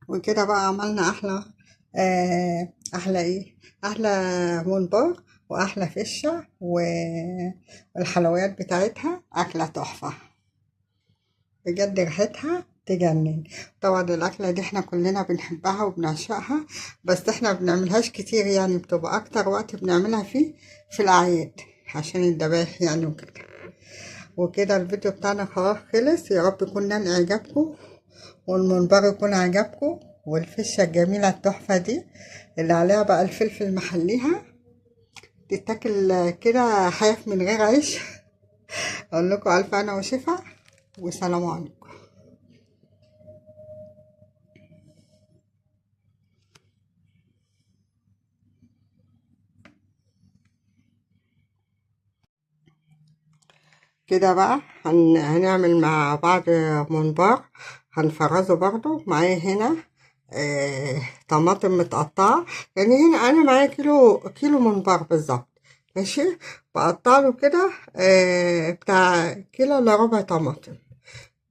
وكده بقى عملنا احلى ايه، احلى ممبار واحلى فشة والحلويات بتاعتها اكلة تحفة بجد، ريحتها تجنن. طبعا الاكلة دي احنا كلنا بنحبها وبنعشقها، بس احنا بنعملهاش كتير، يعني بتبقى اكتر وقت بنعملها فيه في الاعياد عشان الذبايح يعني وكده. وكده الفيديو بتاعنا خلاص خلص، يا رب يكون نال اعجابكم والمنبر يكون عجبكم، والفشة الجميلة التحفة دي اللي عليها بقى الفلفل محليها تتاكل كده حاف من غير عيش. اقول لكم الف انا وشفا، وسلام عليكم. كده بقى هنعمل مع بعض ممبار، هنفرزه برضو معايا هنا. طماطم متقطعة، يعني هنا أنا معايا كيلو ممبار بالظبط. ماشي، بقطع له كده بتاع كيلو إلا ربع طماطم،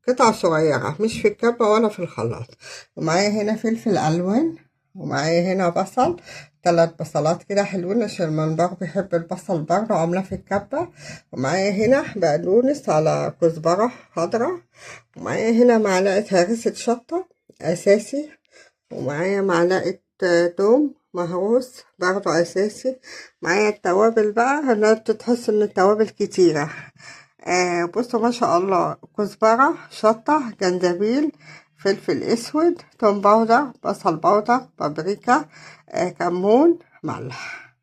قطع صغيرة مش في الكبة ولا في الخلاط. ومعايا هنا فلفل ألوان، ومعايا هنا بصل، 3 بصلات كده حلوين عشان المنبار بيحب البصل برضه، عاملاه في الكبة. ومعايا هنا بقدونس على كزبرة خضرا، ومعايا هنا معلقة هريسة شطة أساسي، ومعايا معلقة توم مهروس برضه أساسي. معايا التوابل بقى، أنا تحس إن التوابل كتيرة. بصوا ما شاء الله، كزبرة شطة جنزبيل فلفل اسود توم باودر بصل باودر بابريكا كمون ملح.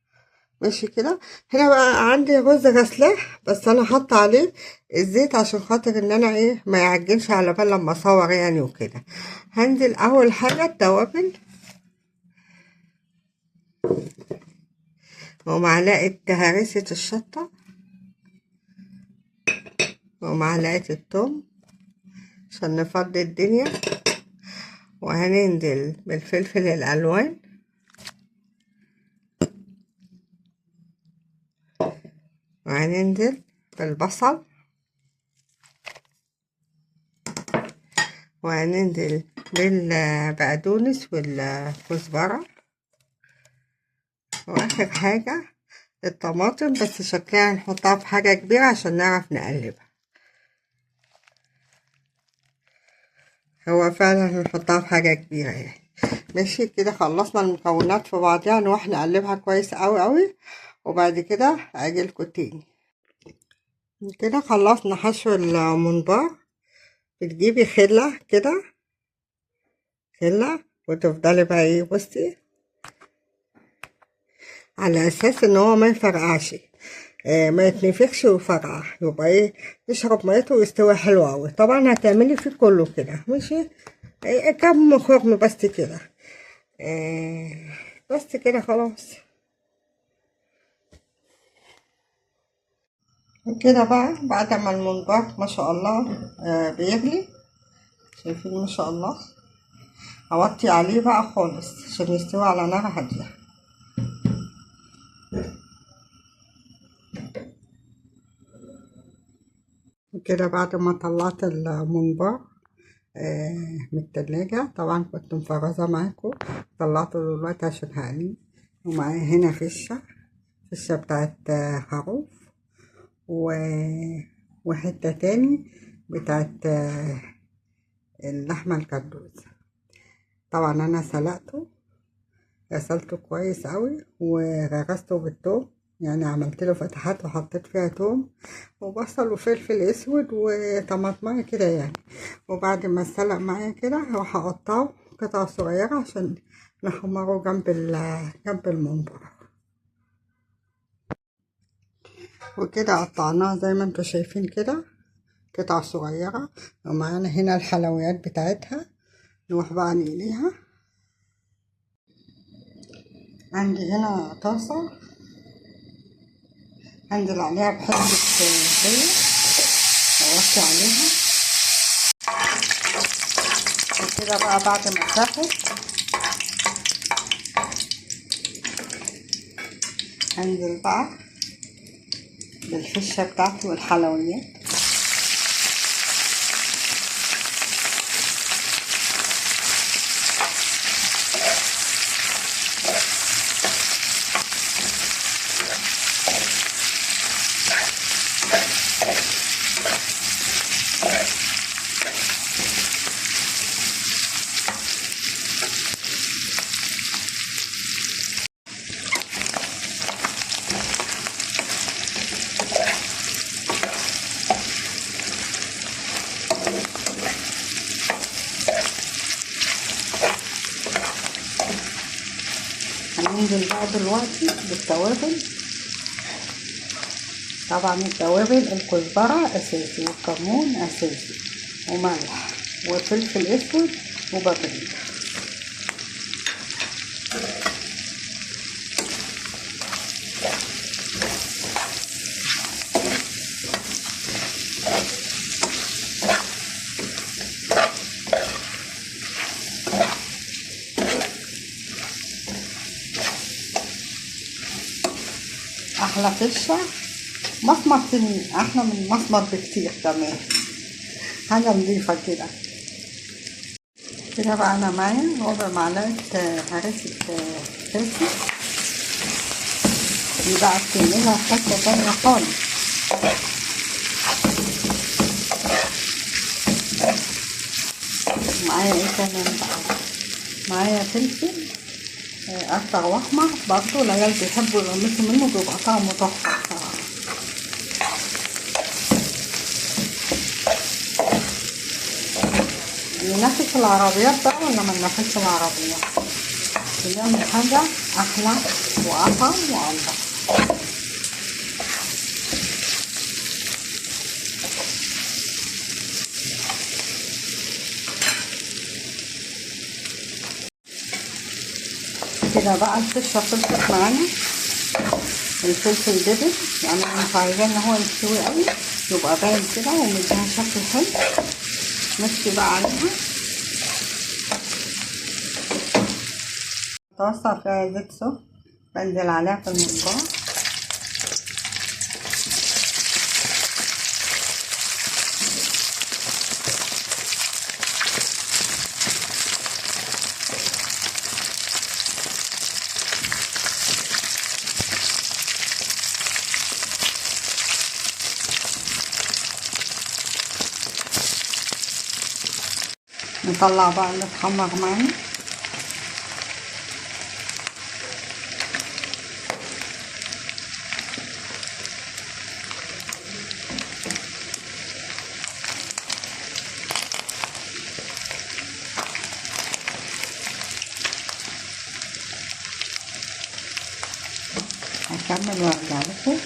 ماشي كده. هنا بقى عندي رز غسلاه، بس انا حاطه عليه الزيت عشان خاطر ان انا ايه ما يعجنش على بال لما اصور يعني وكده. هنزل اول حاجه التوابل، ومعلقه هريسه الشطه، ومعلقه الثوم عشان نفضي الدنيا، وهننزل بالفلفل الالوان، وهننزل بالبصل، وهننزل بالبقدونس والكزبرة، واخر حاجة الطماطم، بس شكلها هنحطها في حاجة كبيرة عشان نعرف نقلبها. هو فعلا هنحطها في حاجة كبيرة يعني. ماشي كده، خلصنا المكونات في بعضها، نروح نقلبها كويس قوي قوي، وبعد كده اجيلكوا تاني. كده خلصنا حشو الممبار. بتجيبي خلة كده، خلة، وتفضلي بقى ايه، بصي، على اساس ان هو ما يفرقعش، ما يتنفخش ويفرقع، يبقى ايه، يشرب ميته ويستوي حلو اوي. طبعا هتعملي فيه كله كده، ماشي. كم خرم بس كده، آه بس كده خلاص. كده بقى بعد ما الممبار ما شاء الله بيغلي، شايفين ما شاء الله، هوطي عليه بقى خالص عشان يستوي على نار هاديه. كده بعد ما طلعت الممبار من التلاجة، طبعا كنت مفرزة معاكم، طلعته دلوقتي عشان هقليه. ومعايا هنا فشة بتاعت خروف، و... وحتة تاني بتاعت اللحمة الكندوز. طبعا انا غسلته كويس قوي وغرسته بالثوم، يعني عملت له فتحات وحطيت فيها توم وبصل وفلفل اسود وطماطمايه كده يعني. وبعد ما اتسلق معايا كده هروح اقطعه قطع صغيره عشان نحمره جنب الممبار. وكده قطعناها زي ما انتوا شايفين كده، قطع صغيره. ومعانا هنا الحلويات بتاعتها، نروح بقى نقليها. عندي هنا طاسه هنزل عليها بحبة زيت، اوطي عليها. وكده بقى بعد ما تاخد هنزل بقى بالفشة بتاعتي والحلويات. هننزل بقى دلوقتي بالتوابل. طبعا التوابل الكزبرة اساسي، والكمون اساسي، وملح وفلفل اسود وبابريكا. احلى فشه مصمت سنين، احلى من مصمت بكتير كمان، حاجه نضيفه كده. كده بقى انا معايا ربع معلقه هرسه فلفل، دي بقى بتعملها في حته تانيه خالص. معايا ايه كمان بقى؟ معايا فلفل اصفر واحمر برضه، العيال بيحبوا يغمسوا منه، بيبقى طعمه تحفه بصراحه. ننافس العربيات بقى ولا ما ننافسش العربيات؟ بنعمل حاجه احلى واطعم وانضف. كده بقى الفشه خلصت معانا، الفلفل دبل، يعني مش عايزاه ان هو يستوي قوي، يبقى باين كده ومديها شكل حلو. نمشي بقى عليها طاسه فيها زيت سخن، بنزل عليها في المنقار. نطلع بقى اللي اتحمر معانا. هكمل وارجع لكم.